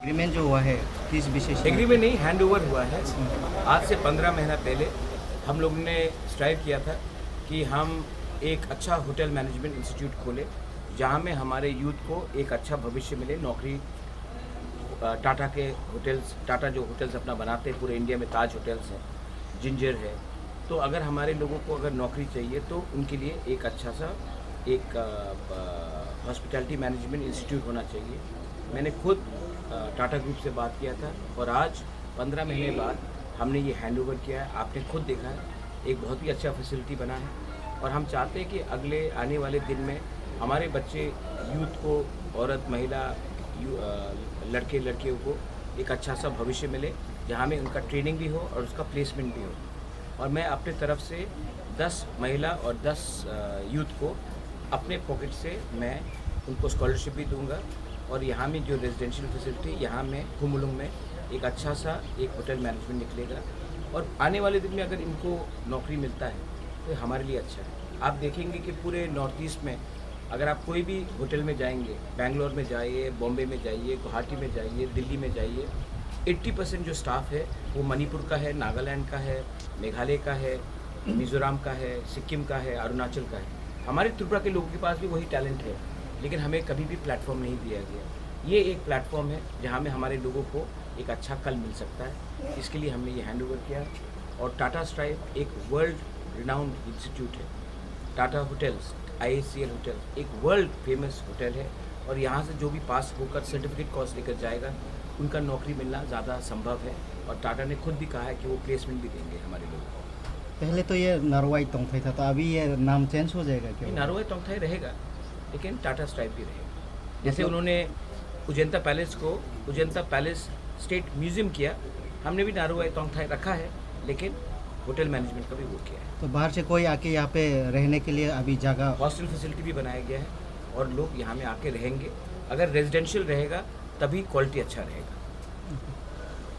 Agreement जो हुआ है किस विशेष एग्रीमेंट नहीं, हैंड ओवर हुआ है। आज से 15 महीना पहले हम लोगों ने स्ट्राइव किया था कि हम एक अच्छा होटल मैनेजमेंट इंस्टीट्यूट खोलें जहां में हमारे यूथ को एक अच्छा भविष्य मिले, नौकरी। टाटा के होटल्स, टाटा जो होटल्स अपना बनाते हैं पूरे इंडिया में, ताज होटल्स हैं, जिंजर है, तो अगर हमारे लोगों को अगर नौकरी चाहिए तो उनके लिए एक अच्छा सा एक हॉस्पिटैलिटी मैनेजमेंट इंस्टीट्यूट होना चाहिए। मैंने खुद टाटा ग्रुप से बात किया था और आज 15 महीने बाद हमने ये हैंड ओवर किया है। आपने खुद देखा है, एक बहुत ही अच्छा फैसिलिटी बना है और हम चाहते हैं कि अगले आने वाले दिन में हमारे बच्चे, यूथ को, औरत, महिला, लड़के लड़कियों को एक अच्छा सा भविष्य मिले जहाँ में उनका ट्रेनिंग भी हो और उसका प्लेसमेंट भी हो। और मैं अपने तरफ से 10 महिला और 10 यूथ को अपने पॉकेट से मैं उनको स्कॉलरशिप भी दूंगा। और यहाँ में जो रेजिडेंशियल फैसिलिटी, यहाँ में कुमुलुंग में एक अच्छा सा एक होटल मैनेजमेंट निकलेगा और आने वाले दिन में अगर इनको नौकरी मिलता है तो हमारे लिए अच्छा है। आप देखेंगे कि पूरे नॉर्थ ईस्ट में अगर आप कोई भी होटल में जाएंगे, बेंगलोर में जाइए, बॉम्बे में जाइए, गुवाहाटी में जाइए, दिल्ली में जाइए, 80% जो स्टाफ है वो मणिपुर का है, नागालैंड का है, मेघालय का है, मिज़ोरम का है, सिक्किम का है, अरुणाचल का है। हमारे त्रिपुरा के लोगों के पास भी वही टैलेंट है, लेकिन हमें कभी भी प्लेटफॉर्म नहीं दिया गया। ये एक प्लेटफॉर्म है जहाँ में हमारे लोगों को एक अच्छा कल मिल सकता है। इसके लिए हमने ये हैंड ओवर किया। और टाटा स्ट्राइव एक वर्ल्ड रिनाउंड इंस्टीट्यूट है। टाटा होटल्स, IACL होटल एक वर्ल्ड फेमस होटल है और यहाँ से जो भी पास होकर सर्टिफिकेट कोर्स लेकर जाएगा उनका नौकरी मिलना ज़्यादा संभव है। और टाटा ने खुद भी कहा है कि वो प्लेसमेंट भी देंगे हमारे लोगों को। पहले तो ये नारवाई तोंगथाई था, तो अभी ये नाम चेंज हो जाएगा क्या? नारवाई तोंगथाई रहेगा लेकिन टाटा स्ट्राइव भी रहेगा। जैसे उन्होंने उजंता पैलेस को उजंता पैलेस स्टेट म्यूजियम किया, हमने भी नारवाई तोंगथाई रखा है लेकिन होटल मैनेजमेंट का भी वो किया है। तो बाहर से कोई आके यहाँ पे रहने के लिए अभी जगह, हॉस्टल फैसिलिटी भी बनाया गया है और लोग यहाँ में आके रहेंगे। अगर रेजिडेंशियल रहेगा तभी क्वालिटी अच्छा रहेगा।